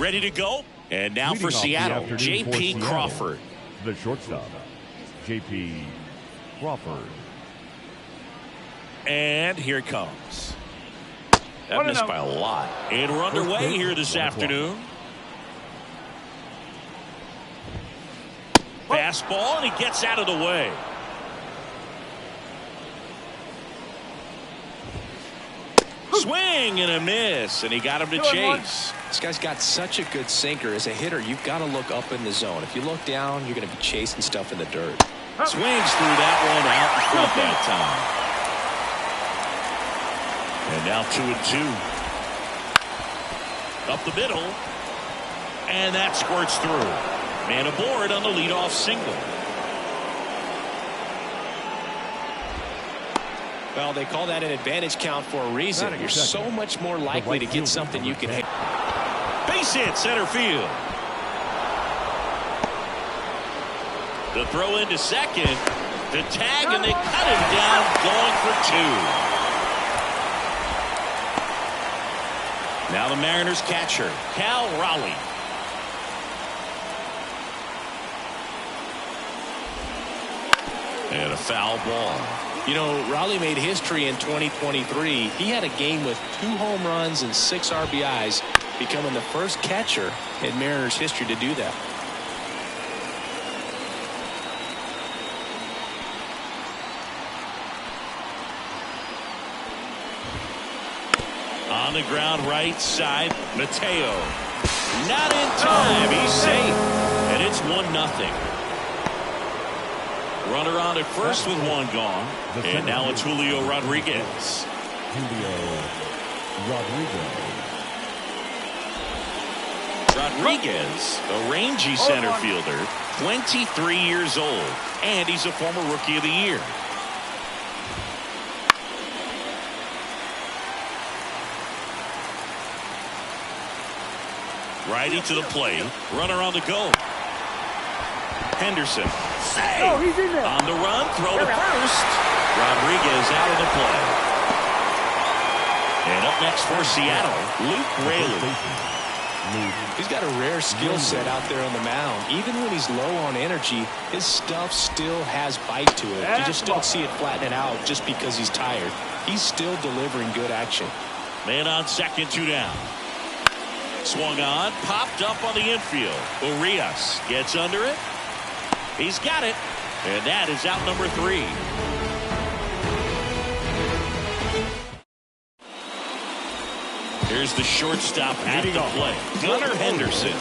ready to go. And now for Seattle, J.P. Crawford. The shortstop, J.P. Crawford. And here it comes. That missed by a lot. And we're underway here this afternoon. Fastball, and he gets out of the way. Swing and a miss, and he got him to chase. This guy's got such a good sinker. As a hitter, you've got to look up in the zone. If you look down, you're going to be chasing stuff in the dirt. Swings through that one out in front that time. And now 2-2. Up the middle. And that squirts through. Man aboard on the leadoff single. Well, they call that an advantage count for a reason. You're so much more likely to get something you can hit. Base hit center field. The throw into second. The tag, and they cut him down, going for 2. Now the Mariners catcher, Cal Raleigh. And a foul ball. You know, Raleigh made history in 2023. He had a game with 2 home runs and 6 RBIs, becoming the first catcher in Mariners history to do that. On the ground right side, Mateo. Not in time. He's safe. And it's 1-0. Runner on at first with 1 gone. And now it's Julio Rodriguez. Rodriguez, a rangy center fielder, 23 years old. And he's a former Rookie of the Year. Righty to the plate. Runner on the go. Henderson. Save. On the run. Throw to first. Rodriguez out of the play. And up next for Seattle, Luke Raley. He's got a rare skill set out there on the mound. Even when he's low on energy, his stuff still has bite to it. You just don't see it flattening out just because he's tired. He's still delivering good action. Man on second, 2 down. Swung on, popped up on the infield. Urias gets under it. He's got it. And that is out number 3. Here's the shortstop at the plate, Gunnar Henderson.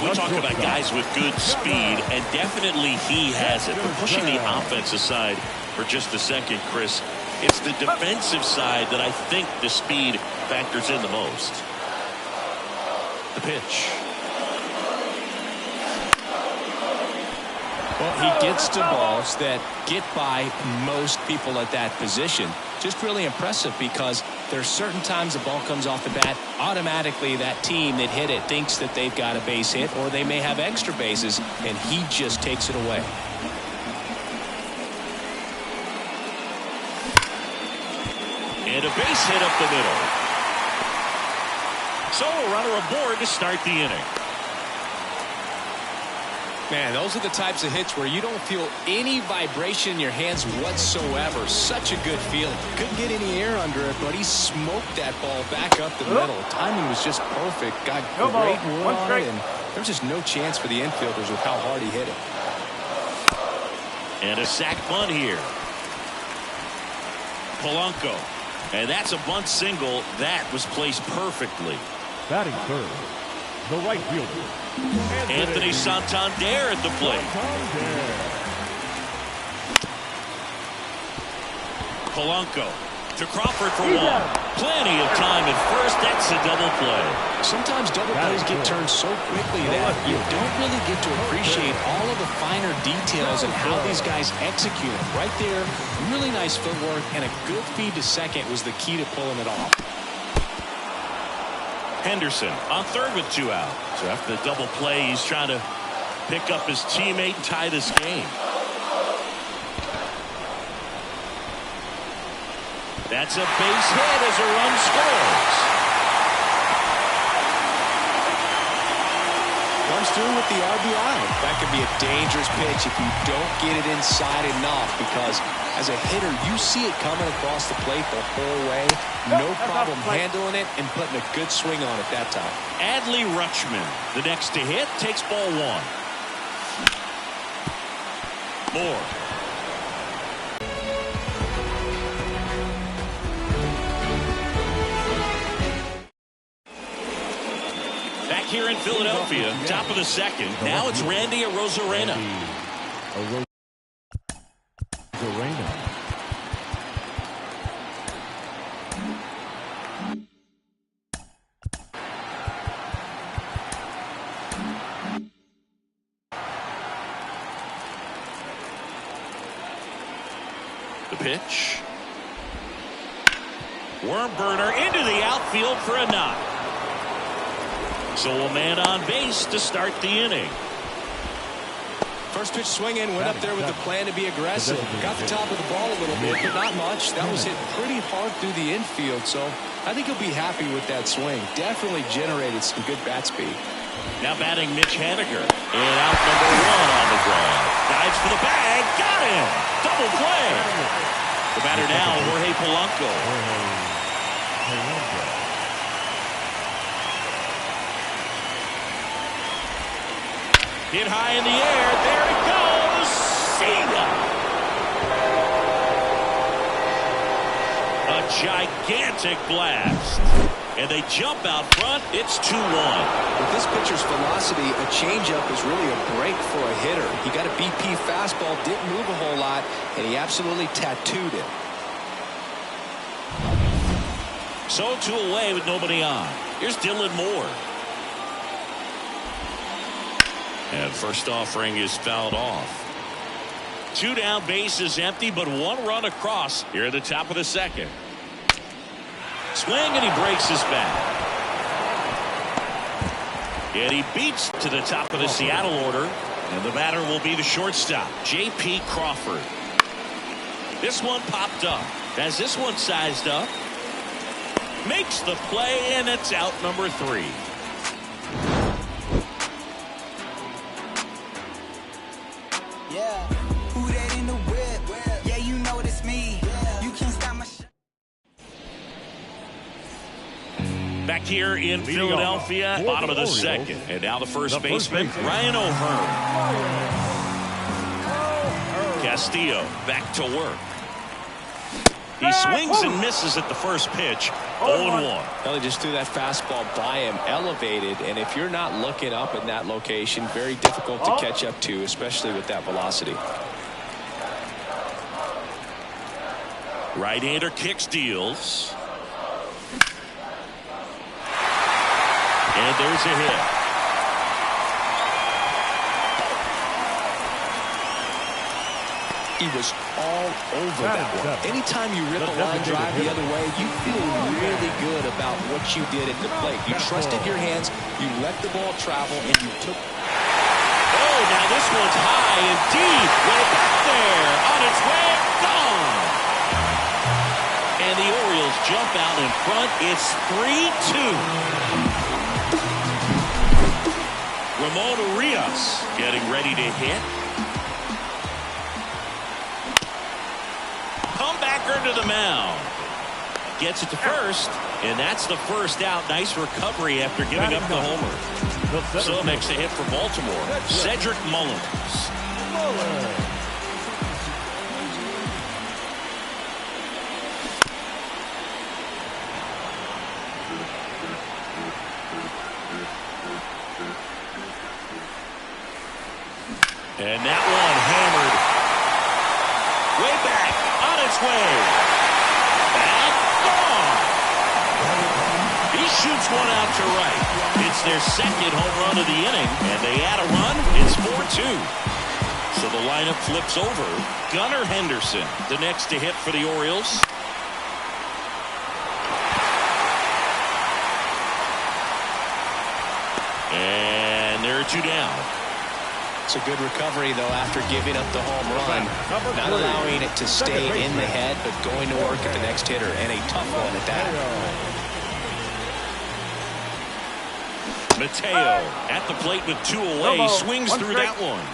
We talk about guys with good speed, and definitely he has it. But pushing the offense aside for just a second, Chris, it's the defensive side that I think the speed factors in the most. The pitch. Well, he gets to balls that get by most people at that position. Just really impressive because there's certain times the ball comes off the bat, automatically that team that hit it thinks that they've got a base hit, or they may have extra bases, and he just takes it away. And a base hit up the middle. So a runner aboard to start the inning. Man, those are the types of hits where you don't feel any vibration in your hands whatsoever. Such a good feeling. Couldn't get any air under it, but he smoked that ball back up the middle. Timing was just perfect. Got great wood on it, and there's just no chance for the infielders with how hard he hit it. And a sac bunt here. Polanco. And that's a bunt single. That was placed perfectly. Batting third, the right fielder, Anthony Santander at the plate. Polanco to Crawford for 1. Plenty of time at first. That's a double play. Sometimes double plays get turned so quickly that you don't really get to appreciate all of the finer details and how these guys execute it. Right there, really nice footwork, and a good feed to second was the key to pulling it off. Henderson on third with 2 out. So after the double play, he's trying to pick up his teammate and tie this game. That's a base hit as a run scores. comes through with the RBI. That could be a dangerous pitch if you don't get it inside enough, because as a hitter, you see it coming across the plate the whole way. No problem handling it and putting a good swing on it that time. Adley Rutschman, the next to hit, takes ball one. Moore. Back here in Philadelphia, top of the second. Now it's Randy Arozarena. The pitch. Worm burner into the outfield for a knock. So a man on base to start the inning. First pitch swing in, went up there with the plan to be aggressive. Got the top of the ball a little bit, but not much. That was hit pretty hard through the infield, so I think he'll be happy with that swing. Definitely generated some good bat speed. Now batting Mitch Haniger. And out number one on the ground. Dives for the bag. Got him. Double play. The batter now, Jorge Polanco. Hit high in the air. There it goes. See ya. A gigantic blast. And they jump out front. It's 2-1. With this pitcher's velocity, a changeup is really a break for a hitter. He got a BP fastball, didn't move a whole lot, and he absolutely tattooed it. So 2 away with nobody on. Here's Dylan Moore. And first offering is fouled off. 2 down, base is empty, but 1 run across here at the top of the second. Swing, and he breaks his bat. And he beats to the top of the Seattle order. And the batter will be the shortstop, J.P. Crawford. This one popped up. Has this one sized up? Makes the play, and it's out number 3. Yeah, who that in the whip? Yeah, you know it's me. You can't stop my shit. Back here in Philadelphia, bottom of the second. And now the first baseman, Ryan O'Hearn. Castillo back to work. He swings and misses at the first pitch. 0-1. Well, he just threw that fastball by him, elevated, and if you're not looking up in that location, very difficult to catch up to, especially with that velocity. Right-hander kicks, deals. And there's a hit. He was all over that one. Anytime you rip a line drive the other way, you feel really good about what you did at the plate. You trusted your hands, you let the ball travel, and you took... Oh, now this one's high and deep. Way back there. On its way, gone. And the Orioles jump out in front. It's 3-2. Ramon Urias getting ready to hit. Comebacker to the mound. Gets it to first, and that's the first out. Nice recovery after giving up the homer. So next to hit for Baltimore, Cedric Mullins. And that one hammered way back on its way. Back, gone. He shoots one out to right. It's their second home run of the inning, and they add a run. It's 4-2. So the lineup flips over. Gunnar Henderson, the next to hit for the Orioles. And there are 2 down. It's a good recovery, though, after giving up the home run. Not allowing it to stay in the head, but going to work at the next hitter, and a tough one at that. Mateo at the plate with 2 away. Swings through that one.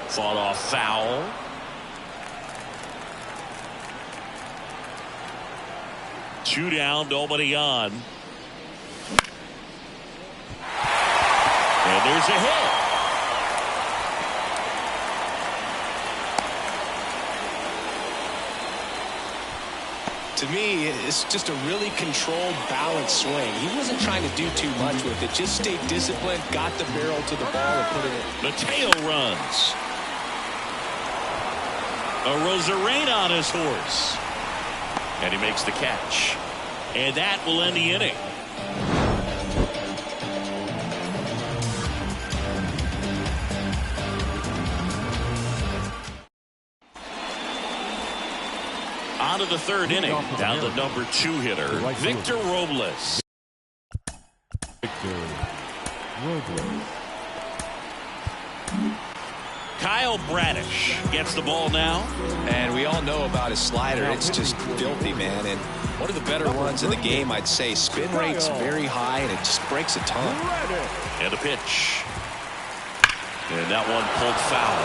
Fought off foul. Two down, nobody on. And there's a hit. To me, it's just a really controlled, balanced swing. He wasn't trying to do too much with it. Just stayed disciplined, got the barrel to the ball, and put it in. Mateo runs. A Rosarena on his horse. And he makes the catch. And that will end the inning. On to the 3rd inning. Down the number 2 hitter, Victor Robles. Kyle Bradish gets the ball now. And we all know about his slider. It's just filthy, man. And one of the better ones in the game, I'd say. Spin rate's very high, and it just breaks a ton. And a pitch. And that one pulled foul.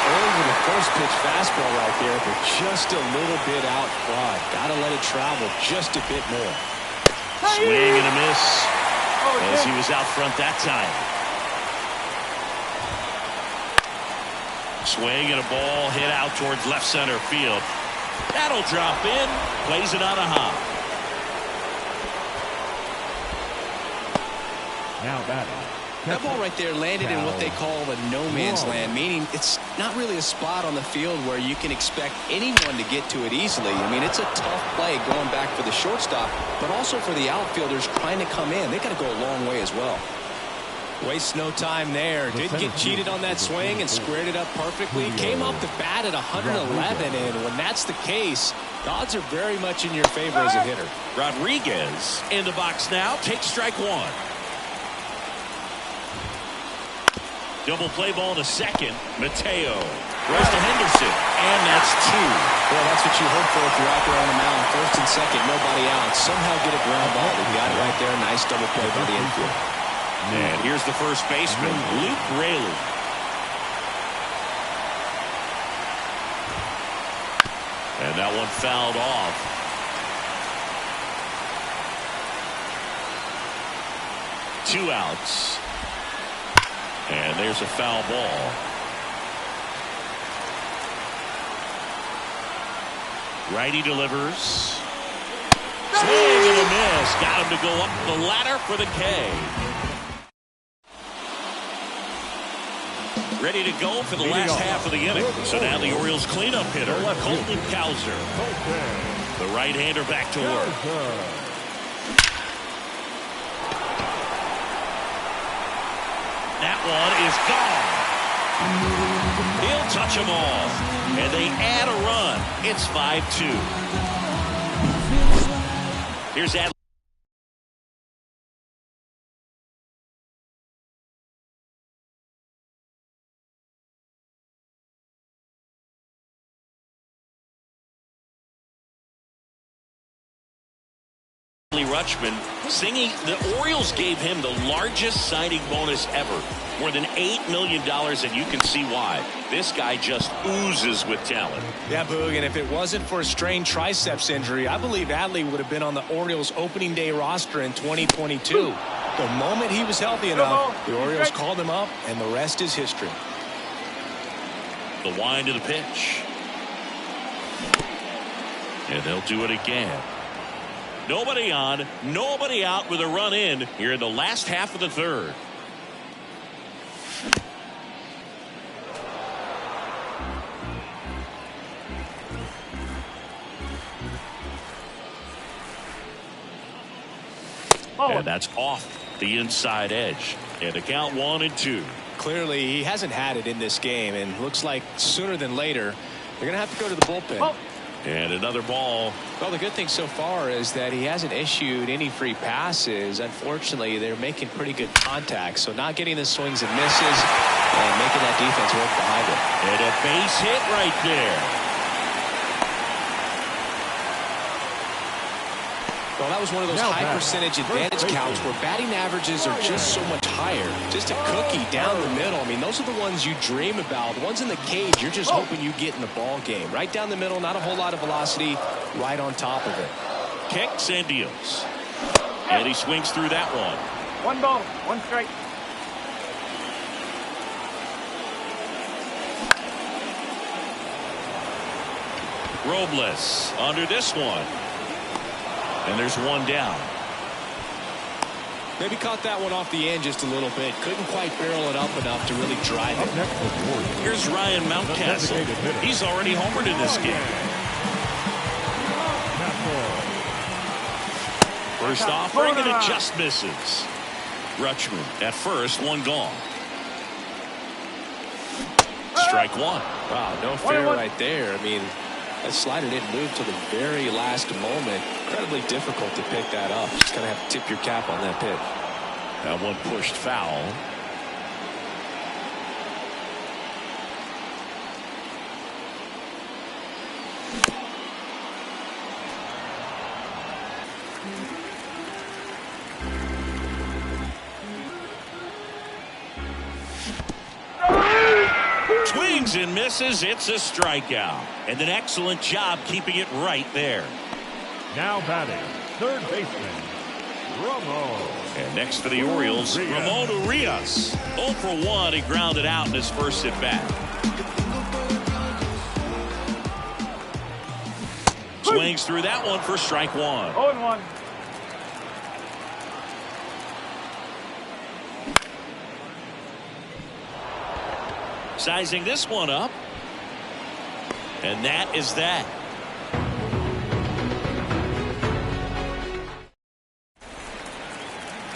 Over the first pitch fastball right there, but just a little bit out front. Got to let it travel just a bit more. Swing and a miss as he was out front that time. Swing and a ball hit out towards left center field. That'll drop in. Plays it on a hop. Now batting. That ball right there landed in what they call a no man's land, meaning it's not really a spot on the field where you can expect anyone to get to it easily. I mean, it's a tough play going back for the shortstop, but also for the outfielders trying to come in. They got to go a long way as well. Wastes no time there. Didn't get cheated on that swing and squared it up perfectly. Came off the bat at 111, and when that's the case, the odds are very much in your favor as a hitter. Rodriguez in the box now. Takes strike 1. Double play ball to second. Mateo throws to Henderson, and that's 2. Well, that's what you hope for if you're out there on the mound. First and second, nobody out. Somehow get a ground ball. They got it right there. Nice double play by the infield. And here's the first baseman, Luke Raley. And that one fouled off. Two outs. And there's a foul ball. Righty delivers. Swing and a miss. Got him to go up the ladder for the K. Ready to go for the last half of the inning. So now the Orioles cleanup hitter, Colton Cowser. The right-hander back to work. That one is gone. He'll touch them all. And they add a run. It's 5-2. Here's Adley. Rutschman singing. The Orioles gave him the largest signing bonus ever, more than $8 million, and you can see why. This guy just oozes with talent. Yeah, Boog, and if it wasn't for a strained triceps injury, I believe Adley would have been on the Orioles opening day roster in 2022. The moment he was healthy enough, the Orioles called him up, and the rest is history. The wind of the pitch. And they'll do it again. Nobody on, nobody out with a run in here in the last half of the third. And that's off the inside edge. And the count 1-2. Clearly, he hasn't had it in this game, and looks like sooner than later, they're going to have to go to the bullpen. And another ball. Well, the good thing so far is that he hasn't issued any free passes. Unfortunately, they're making pretty good contact, so not getting the swings and misses and making that defense work behind it. And a base hit right there. Well, that was one of those high percentage advantage counts where batting averages are just so much higher. Just a cookie down the middle. I mean, those are the ones you dream about. The ones in the cage, you're just hoping you get in the ball game. Right down the middle, not a whole lot of velocity, right on top of it. Kicks and deals. And he swings through that one. 1 ball, 1 strike. Robles under this one. And there's 1 down. Maybe caught that one off the end just a little bit. Couldn't quite barrel it up enough to really drive it. Here's Ryan Mountcastle. He's already homered in this game. First offering, and it just misses. Rutschman at first, 1 gone. Strike 1. Wow, no fair right there. I mean, that slider didn't move to the very last moment. Incredibly difficult to pick that up. Just kind of have to tip your cap on that pitch. That one pushed foul. Swings and misses. It's a strikeout. And an excellent job keeping it right there. Now batting, third baseman, Ramon. And next for the Orioles, Ramon Urias. 0 for 1. He grounded out in his first at bat. Swings through that one for strike 1. 0-1. Sizing this one up. And that is that.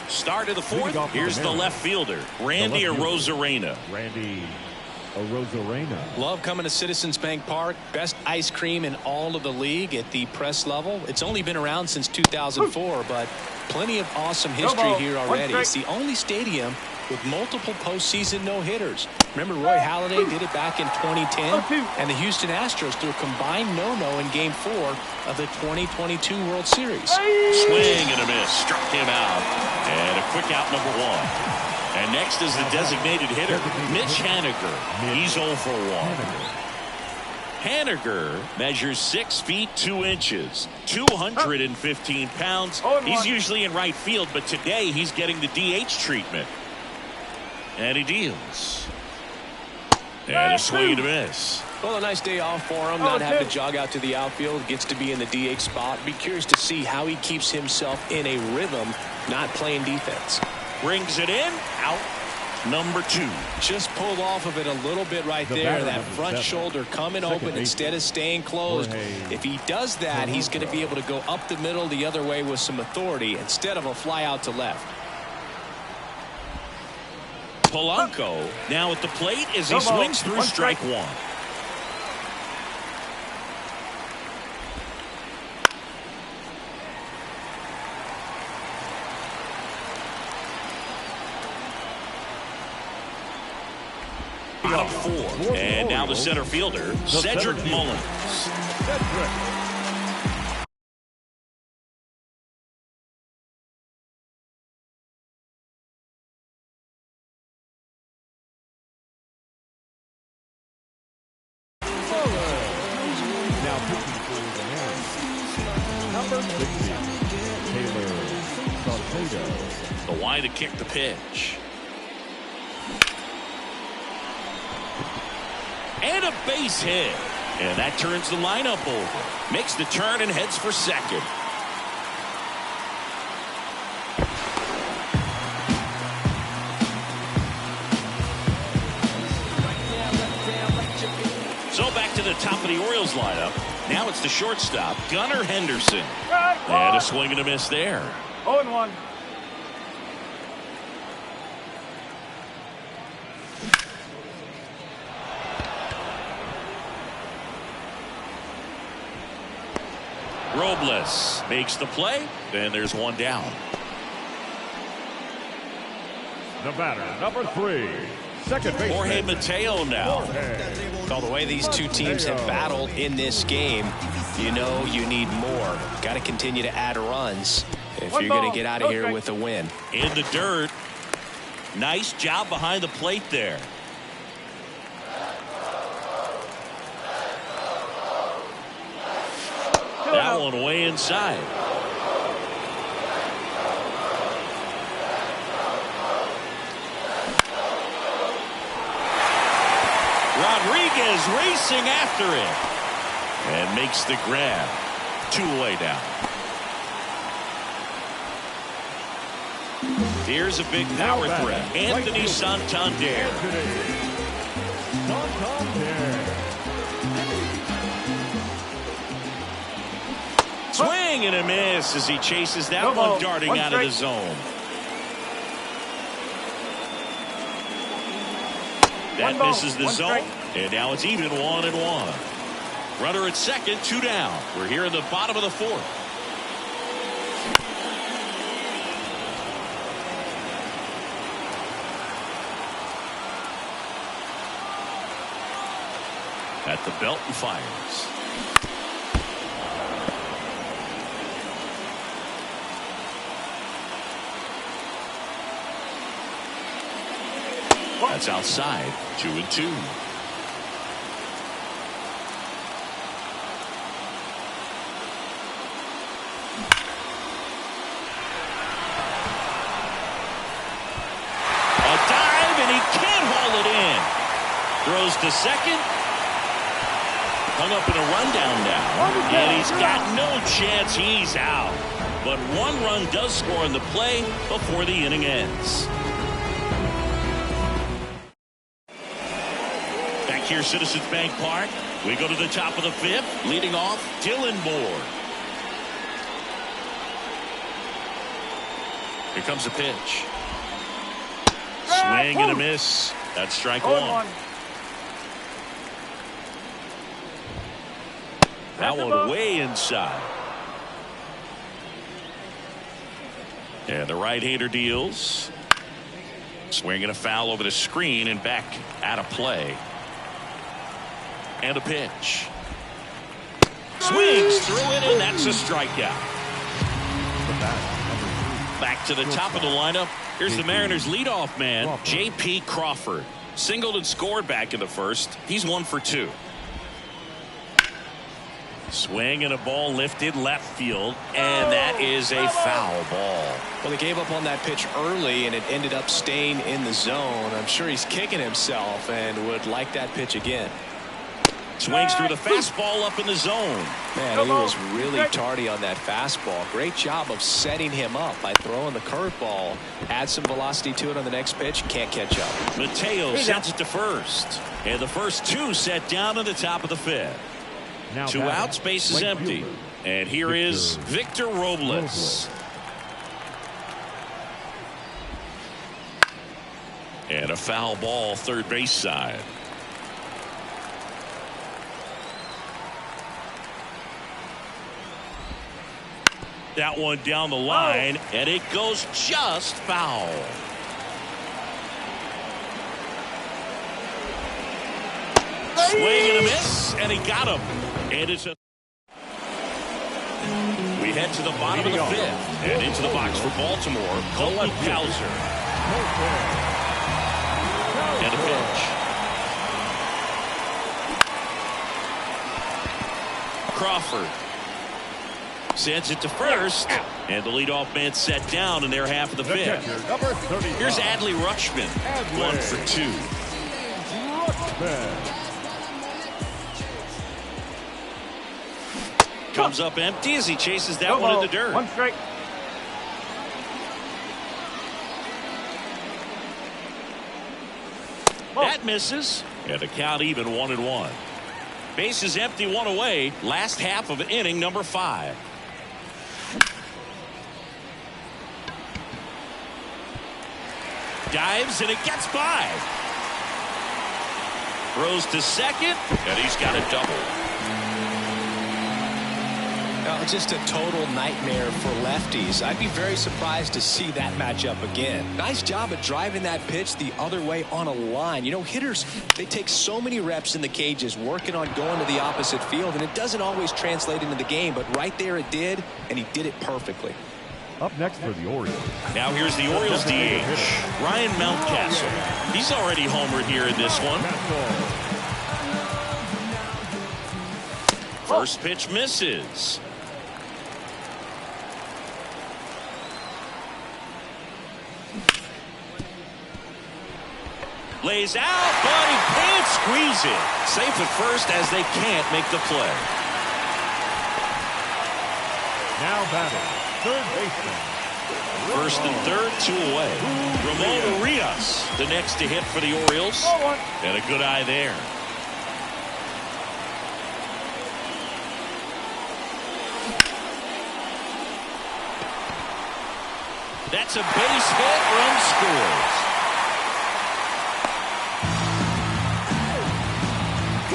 Start of the 4th. Here's the left fielder, Randy Arozarena. Randy Arozarena. Love coming to Citizens Bank Park. Best ice cream in all of the league at the press level. It's only been around since 2004, but plenty of awesome history here already. It's the only stadium with multiple postseason no-hitters. Remember Roy Halladay did it back in 2010, and the Houston Astros threw a combined no-no in Game 4 of the 2022 World Series. Swing and a miss, struck him out, and a quick out number 1. And next is the designated hitter, Mitch Haniger. He's 0 for 1. Haniger measures 6 feet 2 inches, 215 pounds. He's usually in right field, but today he's getting the DH treatment. And he deals. And a swing and a miss. Well, a nice day off for him, not having to jog out to the outfield. Gets to be in the DH spot. Be curious to see how he keeps himself in a rhythm, not playing defense. Brings it in, out number 2. Just pulled off of it a little bit right there. That front shoulder coming open instead of staying closed. If he does that, he's going to be able to go up the middle the other way with some authority instead of a fly out to left. Polanco now at the plate as he swings through strike 1. Bottom 4. And now the center fielder, Cedric Mullins. The wide to kick the pitch. And a base hit. And that turns the lineup over. Makes the turn and heads for second. So back to the top of the Orioles lineup. Now it's the shortstop, Gunnar Henderson. And a swing and a miss there. 0-1. Robles makes the play. Then there's 1 down. The batter, number 3, Second baseman. Jorge Mateo now. Well, the way these two teams have battled in this game, you know you need more. Got to continue to add runs if you're going to get out of here with a win. In the dirt. Nice job behind the plate there. That one way inside. Rodriguez racing after it and makes the grab. 2 away now. Here's a big power threat. Anthony Santander. Swing and a miss as he chases that one darting out of the zone. That misses the zone, and now it's even 1-1. Runner at second, 2 down. We're here in the bottom of the 4th. At the belt and fires. That's outside. 2-2. A dive, and he can't haul it in. Throws to second. Hung up in a rundown now. And he's got no chance. He's out. But 1 run does score in the play before the inning ends. Here, Citizens Bank Park. We go to the top of the 5th. Leading off, Dylan Moore. Here comes the pitch. Swing and a miss. That's strike 1. That one way inside. And the right-hander deals. Swing and a foul over the screen and back out of play. And a pitch. Swings through it, and that's a strikeout. Back to the top of the lineup. Here's the Mariners' leadoff man, J.P. Crawford. Singled and scored back in the 1st. He's 1 for 2. Swing and a ball lifted left field, and that is a foul ball. Well, he gave up on that pitch early, and it ended up staying in the zone. I'm sure he's kicking himself and would like that pitch again. Swings through the fastball up in the zone. Man, he was really tardy on that fastball. Great job of setting him up by throwing the curveball. Add some velocity to it on the next pitch. Can't catch up. Mateo sends it to first. And the first 2 set down in the top of the 5th. 2 outs, base is empty. And here is Victor Robles. And a foul ball, third base side. That one down the line, and it goes just foul. Swing and a miss, and he got him. And it's a. We head to the bottom of the 5th, and into the box for Baltimore, Colton Cowser. And a pitch. Crawford sends it to first, and the leadoff man set down in their half of the 5th. Here's Adley Rutschman, 1 for 2. Comes up empty as he chases that one in the dirt. 1 strike. That misses, and the count even 1-1. Base is empty, 1 away. Last half of inning number 5. Dives, and it gets by. Throws to second, and he's got a double. Well, just a total nightmare for lefties. I'd be very surprised to see that matchup again. Nice job at driving that pitch the other way on a line. You know, hitters, they take so many reps in the cages working on going to the opposite field, and it doesn't always translate into the game, but right there it did, and he did it perfectly. Up next for the Orioles. Now here's the Orioles DH, Ryan Mountcastle. He's already homered here in this one. First pitch misses. Lays out, but he can't squeeze it. Safe at first as they can't make the play. Now batting, third baseman. First and third, 2 away. Ramon Urias, the next to hit for the Orioles. And a good eye there. That's a base hit. Run scores.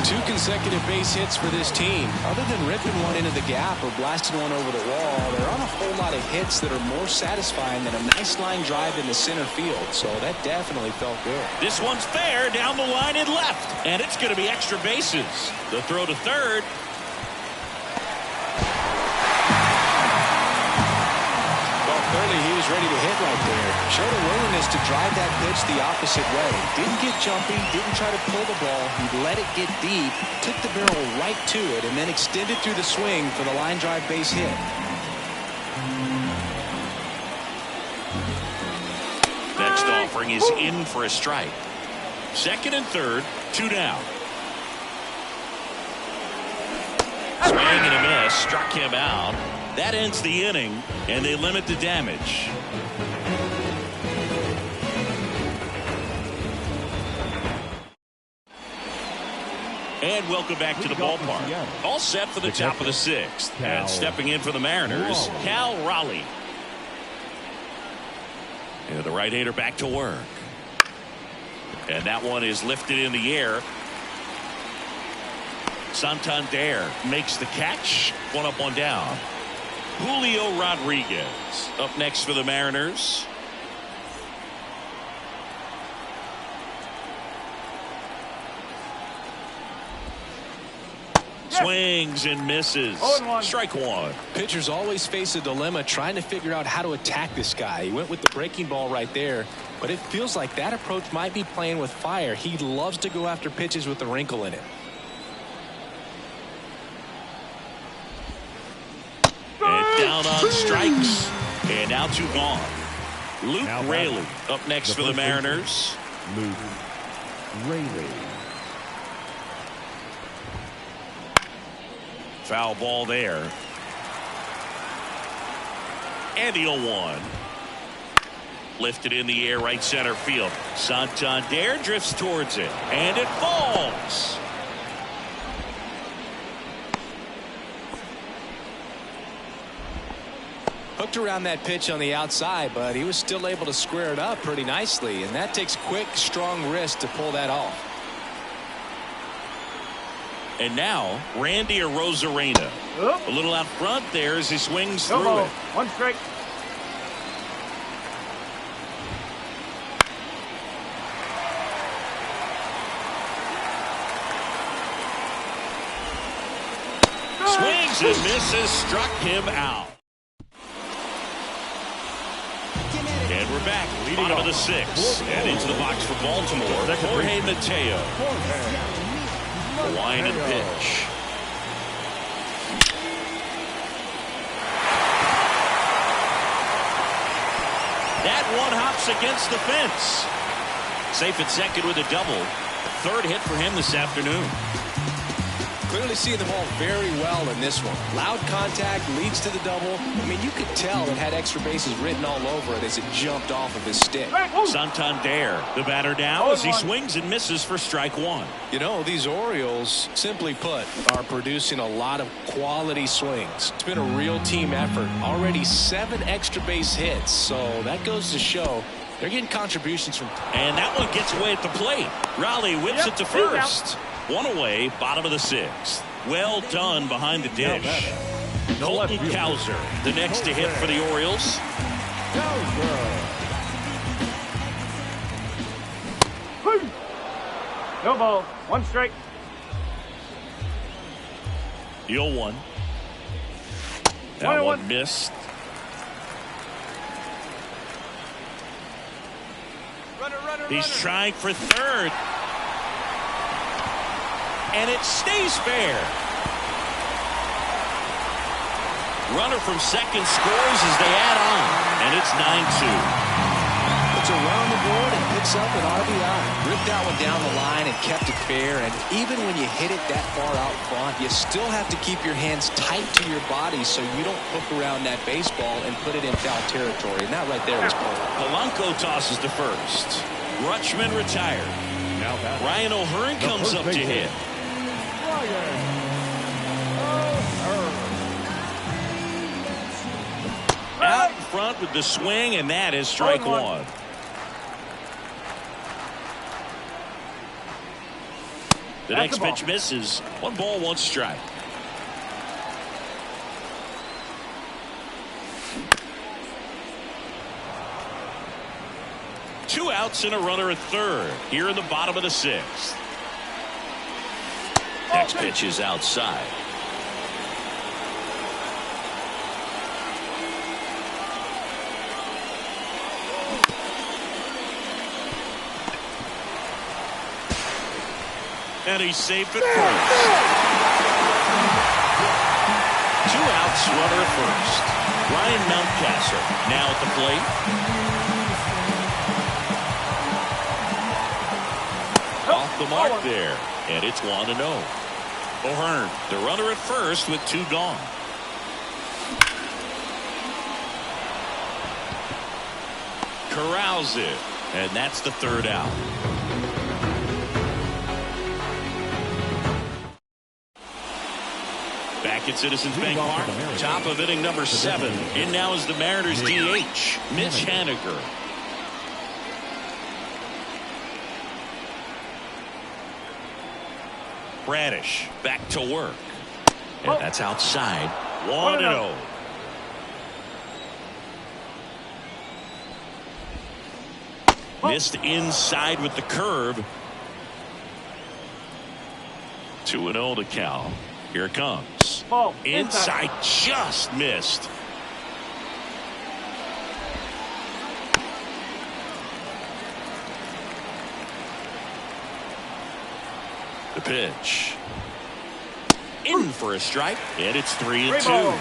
2 consecutive base hits for this team. Other than ripping one into the gap or blasting one over the wall, there aren't a whole lot of hits that are more satisfying than a nice line drive in the center field. So that definitely felt good. This one's fair down the line and left. And it's going to be extra bases. The throw to third. Clearly he was ready to hit right there. Showed a willingness to drive that pitch the opposite way. Didn't get jumpy, didn't try to pull the ball. He let it get deep, took the barrel right to it, and then extended through the swing for the line drive base hit. Next offering is in for a strike. Second and third, 2 down. Swing and a miss, struck him out. That ends the inning, and they limit the damage. And welcome back to the ballpark. All set for the top of the 6th. And stepping in for the Mariners, Cal Raleigh. And the right-hander back to work. And that one is lifted in the air. Santander makes the catch. 1 up, 1 down. Julio Rodriguez up next for the Mariners. Swings and misses. Strike 1. Pitchers always face a dilemma trying to figure out how to attack this guy. He went with the breaking ball right there, but it feels like that approach might be playing with fire. He loves to go after pitches with a wrinkle in it. And down on strikes. And now 2 gone. Luke Raley up next for the Mariners. Luke Raley. Foul ball there. And the 0-1. Lifted in the air, right center field. Santander drifts towards it. And it falls. Hooked around that pitch on the outside, but he was still able to square it up pretty nicely, and that takes quick, strong wrist to pull that off. And now Randy Arozarena. A little out front there as he swings through it. 1 strike. Swings and misses, struck him out. And we're back, bottom of the 6th, and into the box for Baltimore, Jorge Mateo. Line and pitch. That one hops against the fence. Safe at second with a double. 3rd hit for him this afternoon. Clearly seeing the ball very well in this one. Loud contact leads to the double. I mean, you could tell it had extra bases written all over it as it jumped off of his stick. Santander, the batter now as he swings and misses for strike 1. You know, these Orioles, simply put, are producing a lot of quality swings. It's been a real team effort. Already 7 extra base hits, so that goes to show they're getting contributions from. And that one gets away at the plate. Raleigh whips it to first. 1 away, bottom of the 6th. Well done behind the dish. Colton Cowser, the next to hit for the Orioles. No ball. One strike. The 0-1. That one missed. He's trying for third. And it stays fair. Runner from second scores as they add on. And it's 9-2. It's a run on the board and picks up an RBI. Ripped that one down the line and kept it fair. And even when you hit it that far out front, you still have to keep your hands tight to your body so you don't hook around that baseball and put it in foul territory. And that right there is perfect. Polanco tosses to first. Rutschman retired. Ryan O'Hearn comes up to hit. Out in front with the swing, and that is strike one. The next pitch misses. 1 ball, 1 strike. Two outs and a runner at third here in the bottom of the 6th. Next pitch is outside. And he's safe at first. 2 outs, runner at first. Ryan Mountcastle now at the plate. Off the mark there, and it's 1-0. O'Hearn, the runner at first with 2 gone. Corrals it, and that's the 3rd out. Back at Citizens Bank Park, top of inning number 7. In now is the Mariners DH, Mitch Haniger. Bradish back to work. And that's outside. 1-0. Missed inside with the curve. 2-0 to Cal. Here it comes. Inside, just missed. The pitch. In for a strike, and it's 3-2.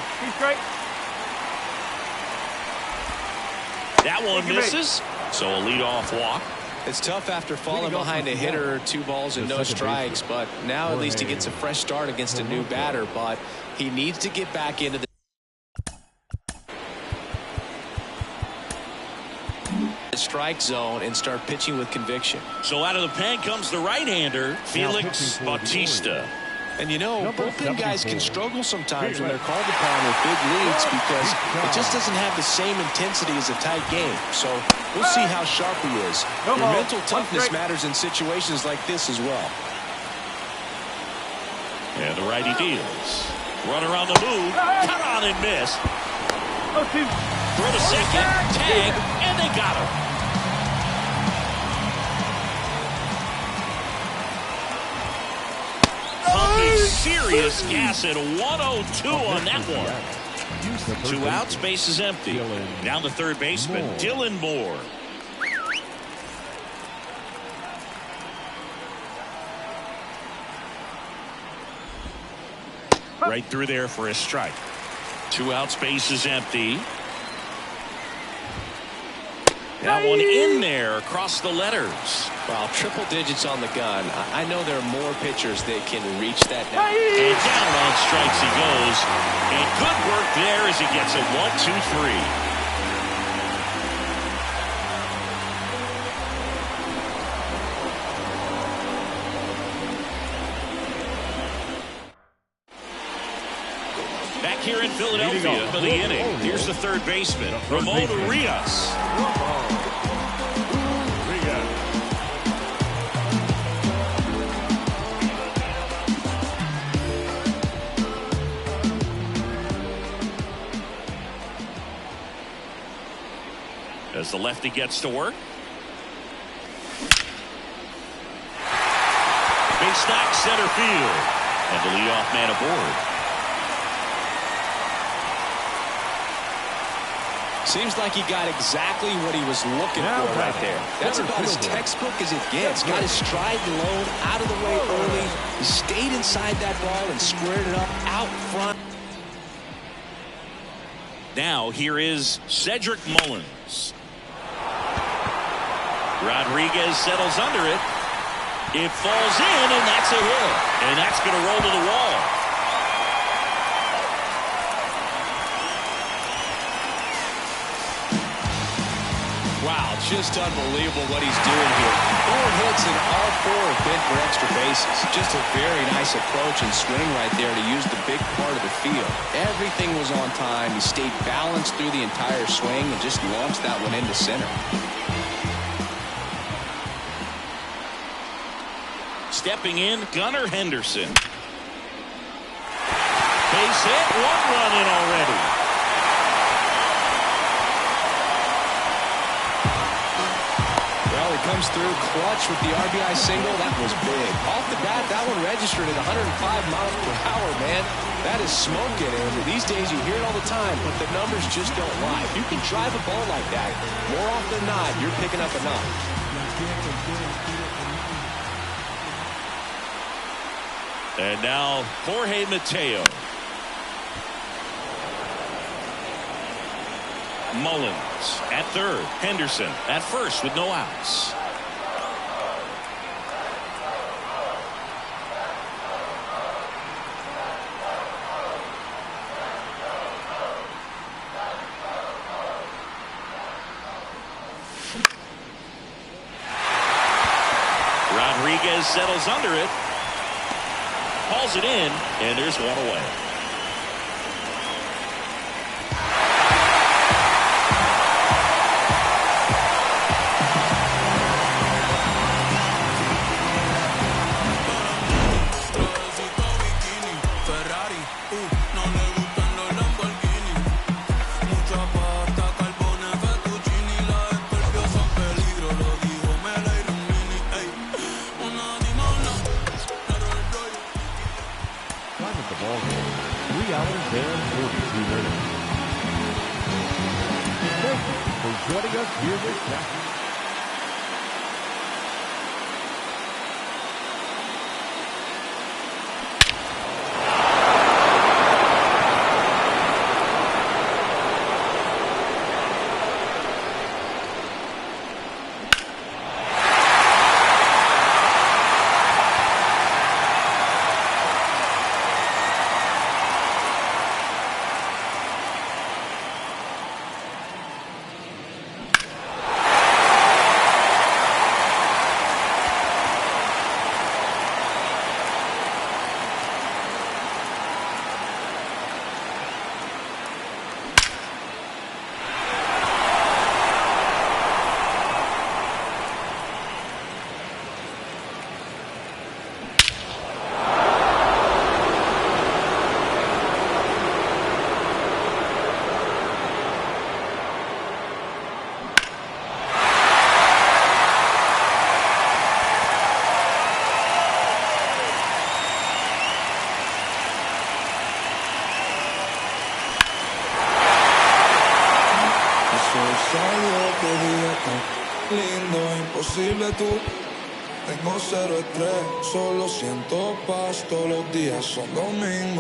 That one misses, so a leadoff walk. It's tough after falling behind a hitter, 2 balls and no strikes, but now at least he gets a fresh start against a new batter, but he needs to get back into the strike zone and start pitching with conviction. So out of the pen comes the right-hander, Felix Bautista. And you know, bullpen guys can struggle sometimes when they're called upon with big leads because it just doesn't have the same intensity as a tight game. So we'll see how sharp he is. Your mental toughness matters in situations like this as well. And the righty deals. Runner on the move, cut on and miss. Throw to second, tag, and they got him. Serious gas at 102 on that one. 2 outs, base is empty. Down the third baseman, Dylan Moore. Right through there for a strike. 2 outs, base is empty. That one in there across the letters. Well, triple digits on the gun. I know there are more pitchers that can reach that now. And down on strikes he goes. And good work there as he gets it 1-2-3. Back here in Philadelphia for the inning. Here's the third baseman, Ramon Urias. as the lefty gets to work. Big stack center field. And the leadoff man aboard. Seems like he got exactly what he was looking for right there. That's about as textbook as it gets. Got his stride low, out of the way early. He stayed inside that ball and squared it up out front. Now here is Cedric Mullins. Rodriguez settles under it. It falls in, and that's a hit. And that's going to roll to the wall. Wow, just unbelievable what he's doing here. 4 hits and all 4 have been for extra bases. Just a very nice approach and swing right there to use the big part of the field. Everything was on time. He stayed balanced through the entire swing and just launched that one into center. Stepping in, Gunnar Henderson. Base hit, 1 run in already. Well, he comes through clutch with the RBI single. That was big. Off the bat, that one registered at 105 miles per hour, man. That is smoking, and these days you hear it all the time, but the numbers just don't lie. If you can drive a ball like that, more often than not, you're picking up enough. And now Jorge Mateo. Mullins at third. Henderson at first with no outs. Rodriguez settles under it. Hauls it in, and there's 1 away. Joining us here this afternoon. Lindo, imposible tú. Tengo 0 estrés, solo siento paz. Todos los días son domingo.